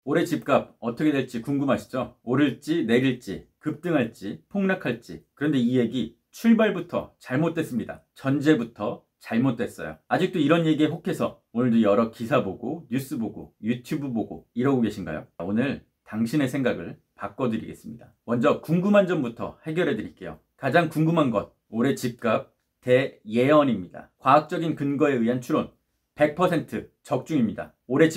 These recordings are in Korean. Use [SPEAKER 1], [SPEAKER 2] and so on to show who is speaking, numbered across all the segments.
[SPEAKER 1] 올해 집값 어떻게 될지 궁금하시죠? 오를지 내릴지 급등할지 폭락할지. 그런데 이 얘기 출발부터 잘못됐습니다. 전제부터 잘못됐어요. 아직도 이런 얘기에 혹해서 오늘도 여러 기사 보고 뉴스 보고 유튜브 보고 이러고 계신가요? 오늘 당신의 생각을 바꿔드리겠습니다. 먼저 궁금한 점부터 해결해 드릴게요. 가장 궁금한 것, 올해 집값 대예언입니다. 과학적인 근거에 의한 추론 100% 적중입니다. 올해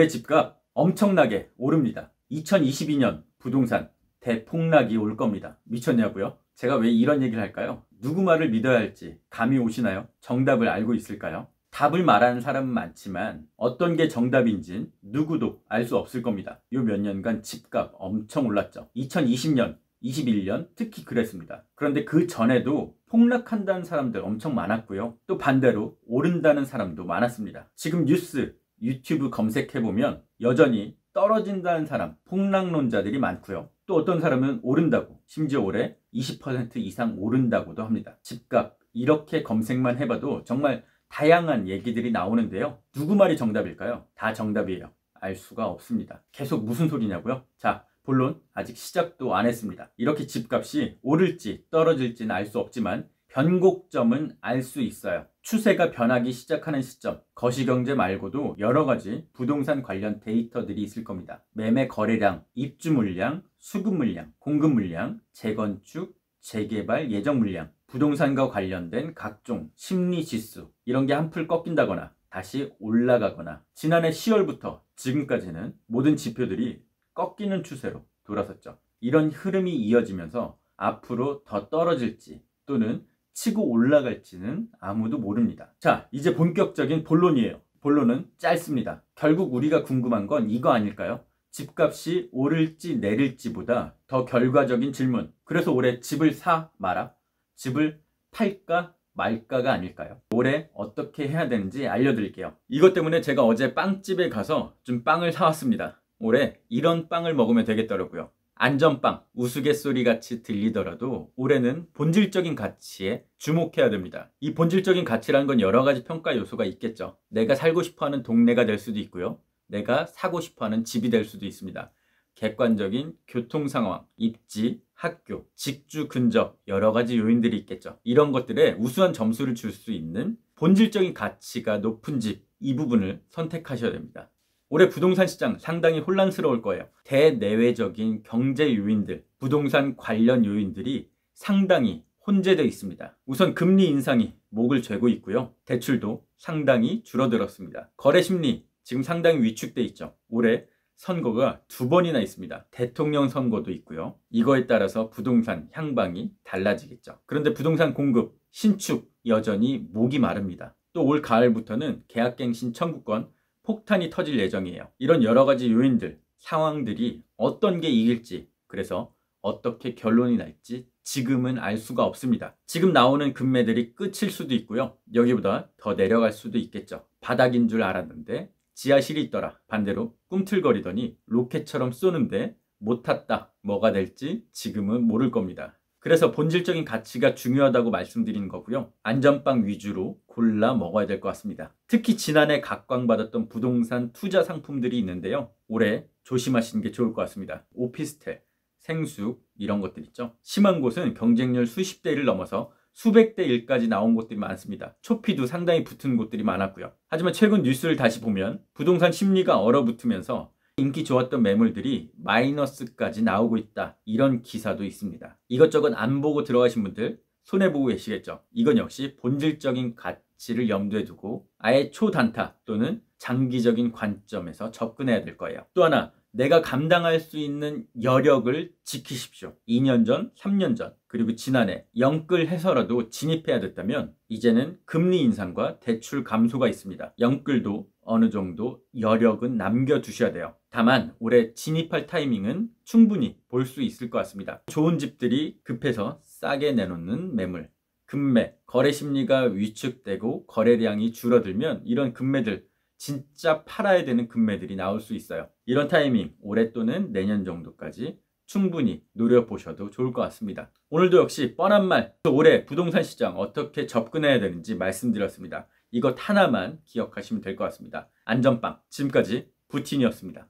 [SPEAKER 1] 집값 엄청나게 오릅니다. 2022년 부동산 대폭락이 올 겁니다. 미쳤냐고요? 제가 왜 이런 얘기를 할까요? 누구 말을 믿어야 할지 감이 오시나요? 정답을 알고 있을까요? 답을 말하는 사람은 많지만 어떤 게 정답인진 누구도 알 수 없을 겁니다. 요 몇 년간 집값 엄청 올랐죠. 2020년, 21년 특히 그랬습니다. 그런데 그 전에도 폭락한다는 사람들 엄청 많았고요. 또 반대로 오른다는 사람도 많았습니다. 지금 뉴스, 유튜브 검색해보면 여전히 떨어진다는 사람, 폭락론자들이 많고요. 또 어떤 사람은 오른다고, 심지어 올해 20% 이상 오른다고도 합니다. 집값 이렇게 검색만 해봐도 정말 다양한 얘기들이 나오는데요. 누구 말이 정답일까요? 다 정답이에요. 알 수가 없습니다. 계속 무슨 소리냐고요? 자, 본론 아직 시작도 안 했습니다. 이렇게 집값이 오를지 떨어질지는 알 수 없지만 변곡점은 알 수 있어요. 추세가 변하기 시작하는 시점, 거시경제 말고도 여러 가지 부동산 관련 데이터들이 있을 겁니다. 매매 거래량, 입주 물량, 수급 물량, 공급 물량, 재건축, 재개발 예정 물량, 부동산과 관련된 각종 심리 지수, 이런 게 한풀 꺾인다거나 다시 올라가거나, 지난해 10월부터 지금까지는 모든 지표들이 꺾이는 추세로 돌아섰죠. 이런 흐름이 이어지면서 앞으로 더 떨어질지 또는 치고 올라갈지는 아무도 모릅니다. 자, 이제 본격적인 본론이에요. 본론은 짧습니다. 결국 우리가 궁금한 건 이거 아닐까요? 집값이 오를지 내릴지보다 더 결과적인 질문. 그래서 올해 집을 사 마라? 집을 팔까 말까가 아닐까요? 올해 어떻게 해야 되는지 알려드릴게요. 이것 때문에 제가 어제 빵집에 가서 좀 빵을 사왔습니다. 올해 이런 빵을 먹으면 되겠더라고요. 안전빵, 우스갯소리 같이 들리더라도 올해는 본질적인 가치에 주목해야 됩니다. 이 본질적인 가치라는 건 여러 가지 평가 요소가 있겠죠. 내가 살고 싶어하는 동네가 될 수도 있고요. 내가 사고 싶어하는 집이 될 수도 있습니다. 객관적인 교통 상황, 입지, 학교, 직주 근접 여러 가지 요인들이 있겠죠. 이런 것들에 우수한 점수를 줄 수 있는 본질적인 가치가 높은 집, 이 부분을 선택하셔야 됩니다. 올해 부동산 시장 상당히 혼란스러울 거예요. 대내외적인 경제 요인들, 부동산 관련 요인들이 상당히 혼재되어 있습니다. 우선 금리 인상이 목을 죄고 있고요. 대출도 상당히 줄어들었습니다. 거래 심리 지금 상당히 위축돼 있죠. 올해 선거가 2번이나 있습니다. 대통령 선거도 있고요. 이거에 따라서 부동산 향방이 달라지겠죠. 그런데 부동산 공급, 신축 여전히 목이 마릅니다. 또 올 가을부터는 계약갱신 청구권 폭탄이 터질 예정이에요. 이런 여러 가지 요인들, 상황들이 어떤 게 이길지, 그래서 어떻게 결론이 날지 지금은 알 수가 없습니다. 지금 나오는 금매들이 끝일 수도 있고요. 여기보다 더 내려갈 수도 있겠죠. 바닥인 줄 알았는데 지하실이 있더라. 반대로 꿈틀거리더니 로켓처럼 쏘는데 못 탔다. 뭐가 될지 지금은 모를 겁니다. 그래서 본질적인 가치가 중요하다고 말씀드리는 거고요. 안전빵 위주로 골라 먹어야 될 것 같습니다. 특히 지난해 각광받았던 부동산 투자 상품들이 있는데요. 올해 조심하시는 게 좋을 것 같습니다. 오피스텔, 생수 이런 것들 있죠. 심한 곳은 경쟁률 수십 대 1을 넘어서 수백 대 1까지 나온 곳들이 많습니다. 초피도 상당히 붙은 곳들이 많았고요. 하지만 최근 뉴스를 다시 보면 부동산 심리가 얼어붙으면서 인기 좋았던 매물들이 마이너스까지 나오고 있다. 이런 기사도 있습니다. 이것저것 안 보고 들어가신 분들 손해보고 계시겠죠. 이건 역시 본질적인 가치를 염두에 두고 아예 초단타 또는 장기적인 관점에서 접근해야 될 거예요. 또 하나, 내가 감당할 수 있는 여력을 지키십시오. 2년 전, 3년 전, 그리고 지난해 영끌해서라도 진입해야 됐다면 이제는 금리 인상과 대출 감소가 있습니다. 영끌도 어느 정도 여력은 남겨두셔야 돼요. 다만 올해 진입할 타이밍은 충분히 볼 수 있을 것 같습니다. 좋은 집들이 급해서 싸게 내놓는 매물, 금매, 거래 심리가 위축되고 거래량이 줄어들면 이런 금매들, 진짜 팔아야 되는 금매들이 나올 수 있어요. 이런 타이밍 올해 또는 내년 정도까지 충분히 노려보셔도 좋을 것 같습니다. 오늘도 역시 뻔한 말, 올해 부동산 시장 어떻게 접근해야 되는지 말씀드렸습니다. 이것 하나만 기억하시면 될 것 같습니다. 안전빵. 지금까지 부틴이었습니다.